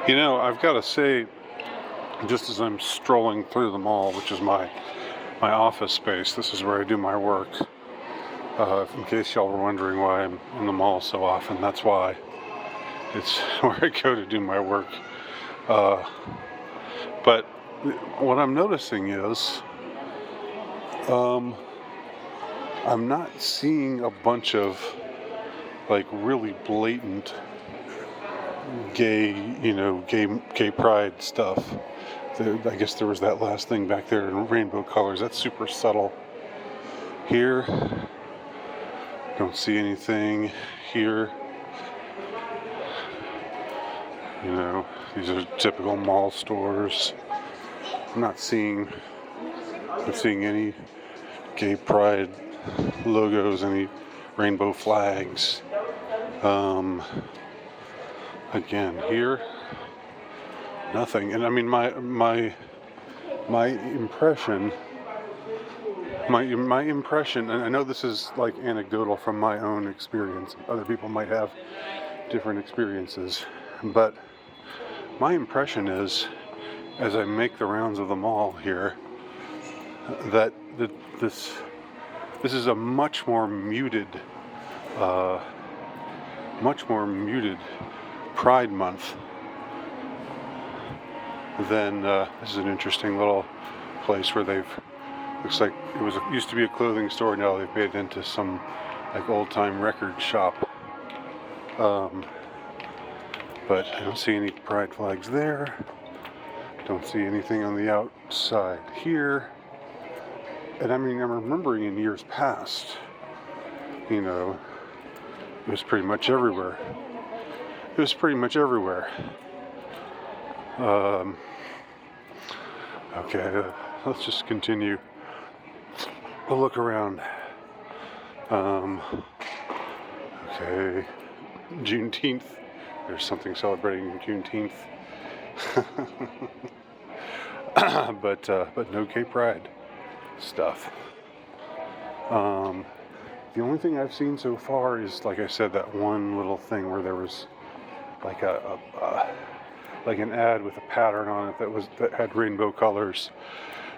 You know, I've got to say, just as I'm strolling through the mall, which is my office space, this is where I do my work. In case y'all were wondering why I'm in the mall so often, that's why. It's where I go to do my work. But what I'm noticing is, I'm not seeing a bunch of like really blatant gay pride stuff. I guess there was that last thing back there in rainbow colors. That's super subtle. Here, don't see anything. Here, these are typical mall stores. I'm not seeing any gay pride logos, any rainbow flags. Again, here, nothing. And I mean, my impression, and I know this is like anecdotal from my own experience. Other people might have different experiences, but my impression is, as I make the rounds of the mall here, that this is a much more muted Pride Month than this is an interesting little place where looks like it used to be a clothing store. Now they've made it into some like old-time record shop. But I don't see any pride flags there. Don't see anything on the outside here. And I mean, I'm remembering in years past, it was pretty much everywhere. Okay, let's just continue a look around. Okay, Juneteenth. There's something celebrating Juneteenth. but no gay pride stuff. The only thing I've seen so far is, like I said, that one little thing where there was like like an ad with a pattern on it that had rainbow colors.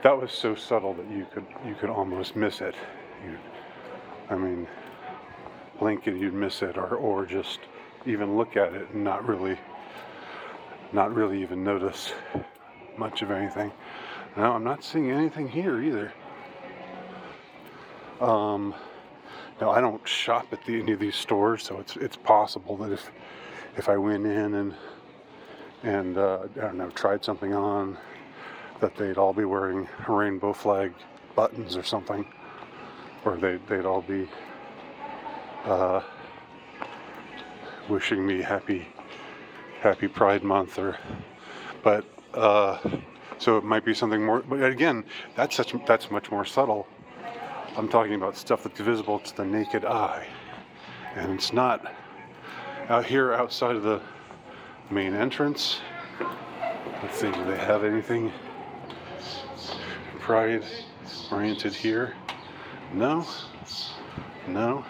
That was so subtle that you could almost miss it. Blink and you'd miss it, or just even look at it and not really even notice much of anything. No, I'm not seeing anything here either. Now I don't shop at any of these stores, so it's possible that if I went in and I don't know, tried something on, that they'd all be wearing rainbow flag buttons or something, or they'd all be wishing me happy Pride Month, but so it might be something more. But again, that's much more subtle. I'm talking about stuff that's visible to the naked eye, and it's not out here outside of the main entrance. Let's see, do they have anything pride oriented here? No. Nope.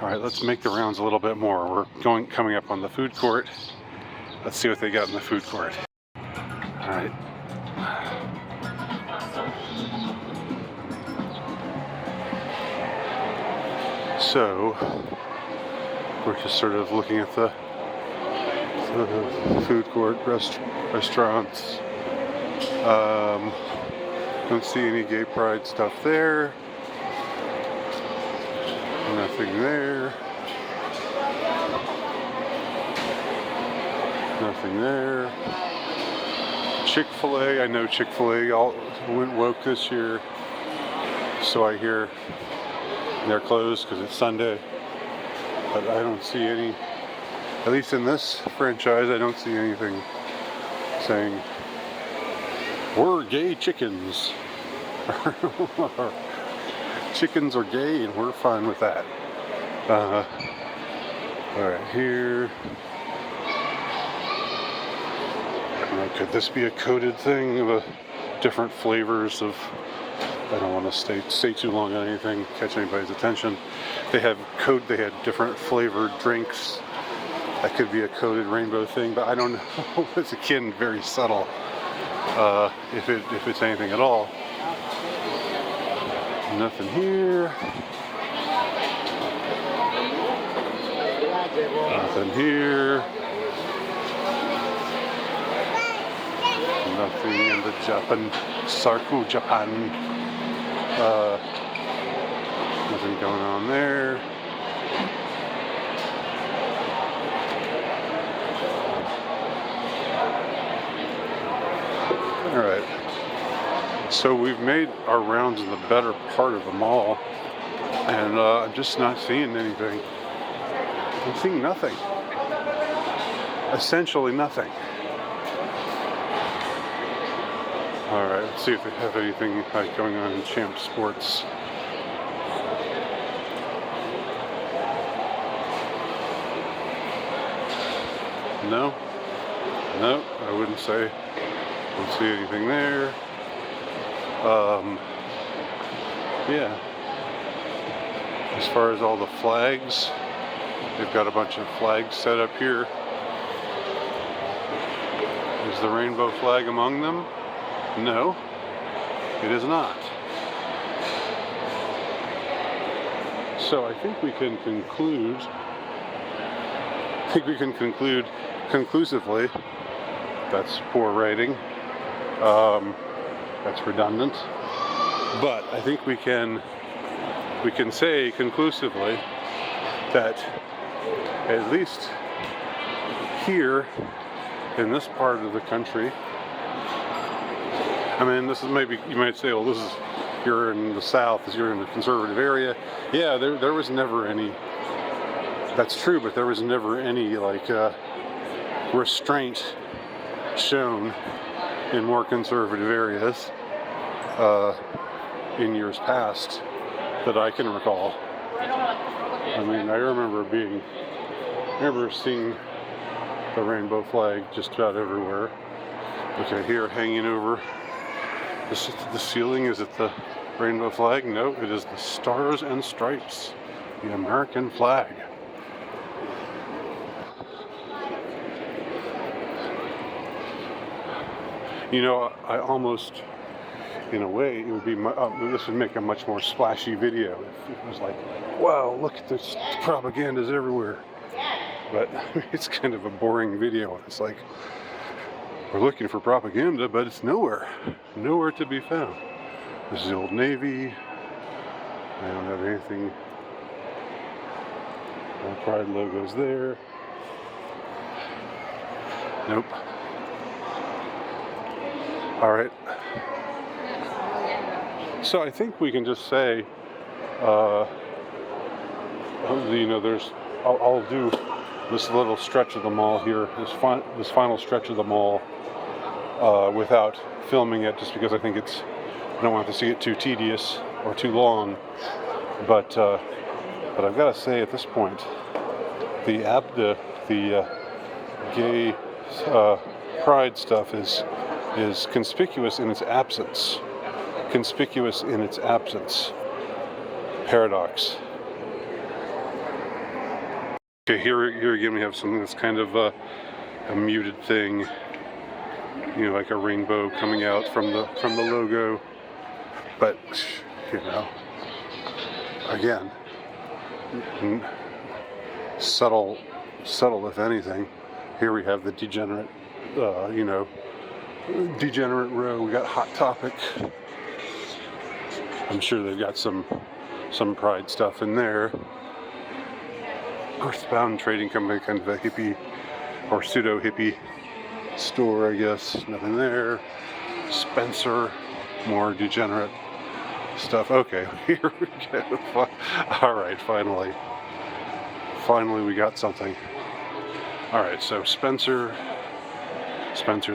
All right, let's make the rounds a little bit more. We're coming up on the food court. Let's see what they got in the food court. All right. So we're just sort of looking at the food court restaurants. Don't see any gay pride stuff there. Nothing there. Nothing there. Chick-fil-A. I know Chick-fil-A all went woke this year, so I hear they're closed because it's Sunday. But I don't see any, at least in this franchise, I don't see anything saying we're gay chickens. Chickens are gay and we're fine with that. Alright, here. Could this be a coded thing of different flavors of I don't want to stay too long on anything, catch anybody's attention. They had different flavored drinks. That could be a coated rainbow thing, but I don't know. It's again very subtle. If it's anything at all. Nothing here. Nothing here. Nothing in the Sarku, Japan. Nothing going on there. All right. So we've made our rounds in the better part of the mall, and I'm just not seeing anything. I'm seeing nothing. Essentially nothing. All right, let's see if they have anything like going on in Champ Sports. No, I wouldn't say. Don't see anything there. Yeah. As far as all the flags, they've got a bunch of flags set up here. Is the rainbow flag among them? No, it is not. So I think we can conclude conclusively, that's poor writing, that's redundant, but I think we can say conclusively that at least here in this part of the country, I mean, this is maybe, you might say, well, this is, you're in the South, you're in the conservative area. Yeah, there was never any, that's true, but there was never any, like, restraint shown in more conservative areas in years past that I can recall. I mean, I remember seeing the rainbow flag just about everywhere. Okay, here hanging over the ceiling, is it the rainbow flag? No, it is the Stars and Stripes, the American flag. You know, I almost, in a way, it would be this would make a much more splashy video if it was like, wow, look at this, propaganda's everywhere. But it's kind of a boring video. It's like, we're looking for propaganda, but it's nowhere to be found. This is the Old Navy. I don't have anything. No Pride logos there. Nope. All right. So I think we can just say, you know, I'll do this little stretch of the mall here, this final stretch of the mall, without filming it, just because I think I don't want to see it too tedious or too long. But I've got to say at this point, the gay pride stuff is conspicuous in its absence. Conspicuous in its absence. Paradox. Okay, here again we have something that's kind of a muted thing. You know, like a rainbow coming out from the logo. But you know, again, subtle if anything. Here we have the degenerate, degenerate row. We got Hot Topic. I'm sure they've got some pride stuff in there. Earthbound Trading Company, kind of a hippie or pseudo hippie store, I guess. Nothing there. Spencer, more degenerate stuff. Okay, here we go. All right, finally we got something. All right, so Spencer's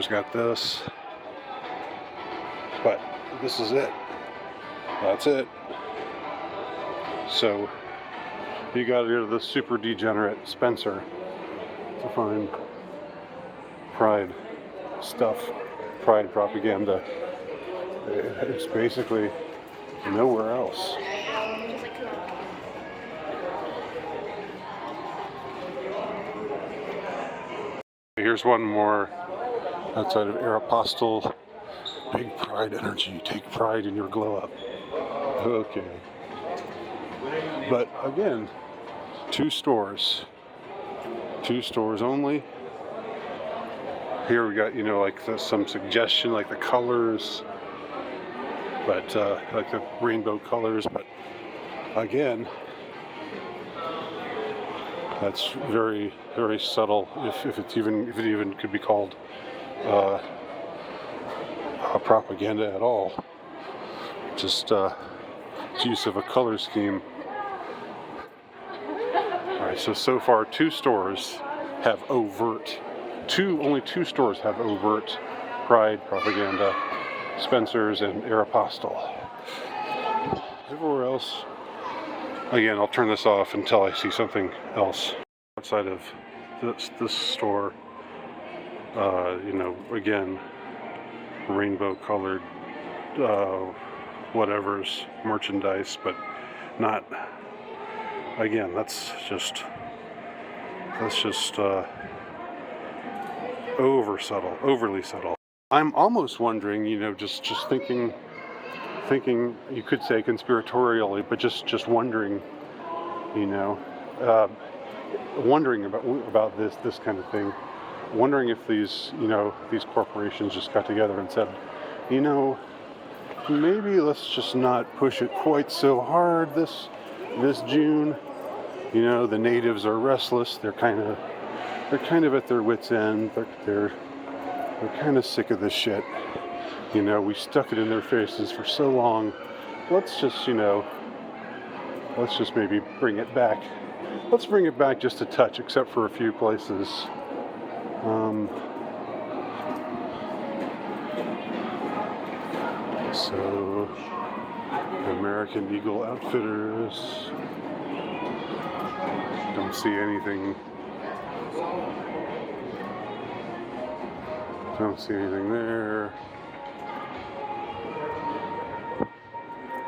got this, but this is it. That's it. So you got to go to the super degenerate Spencer to find pride stuff, pride propaganda. It's basically nowhere else. Here's one more outside of Aeropostale. Big Pride Energy. Take pride in your glow up. Okay. But again, two stores only. Here we got, like some suggestion, like the colors, but like the rainbow colors. But again, that's very, very subtle. If it even could be called a propaganda at all. Just use of a color scheme. All right, so far two stores have only two stores have overt pride propaganda: Spencer's and Aeropostale. Everywhere else, again, I'll turn this off until I see something else outside of this store. Again, rainbow colored whatever's merchandise, but not. Again, that's just overly subtle. I'm almost wondering, just thinking, you could say conspiratorially, but just wondering, wondering about this kind of thing. Wondering if these corporations just got together and said, maybe let's just not push it quite so hard this June. The natives are restless. They're kind of at their wits' end. They're kind of sick of this shit. We stuck it in their faces for so long. Let's just maybe bring it back. Let's bring it back just a touch, except for a few places. So, American Eagle Outfitters. Don't see anything. Don't see anything there.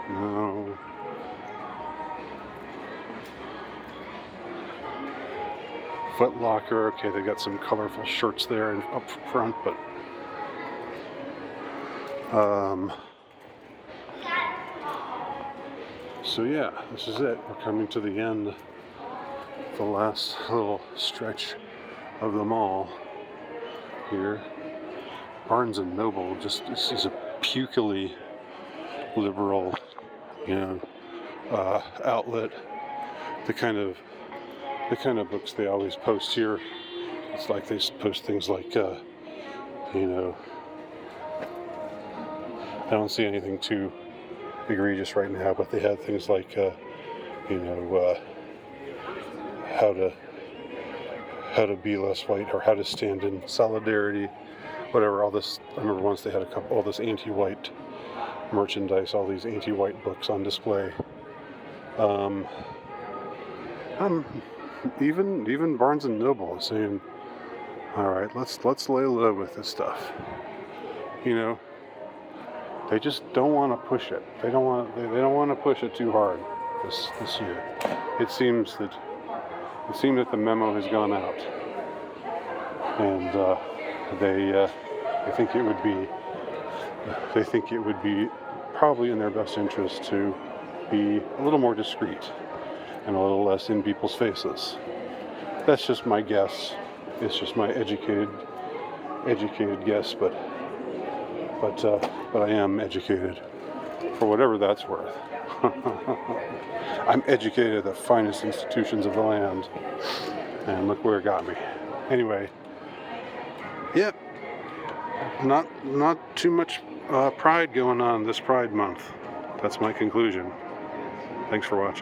No. Foot Locker. Okay, they got some colorful shirts there and up front, but so yeah, this is it. We're coming to the end, the last little stretch of the mall here. Barnes and Noble, this is a pukily liberal, outlet. The kind of books they always post here. It's like they post things like, I don't see anything too egregious right now, but they had things like, how to be less white, or how to stand in solidarity, whatever. All this. I remember once they had all this anti-white merchandise, all these anti-white books on display. Even Barnes and Noble is saying, all right, let's lay low with this stuff. They just don't want to push it. They don't want to push it too hard this year. It seemed that the memo has gone out, and they think it would be probably in their best interest to be a little more discreet and a little less in people's faces. That's just my guess. It's just my educated guess, but I am educated, for whatever that's worth. I'm educated at the finest institutions of the land, and look where it got me. Anyway, yep, not too much pride going on this Pride Month. That's my conclusion. Thanks for watching.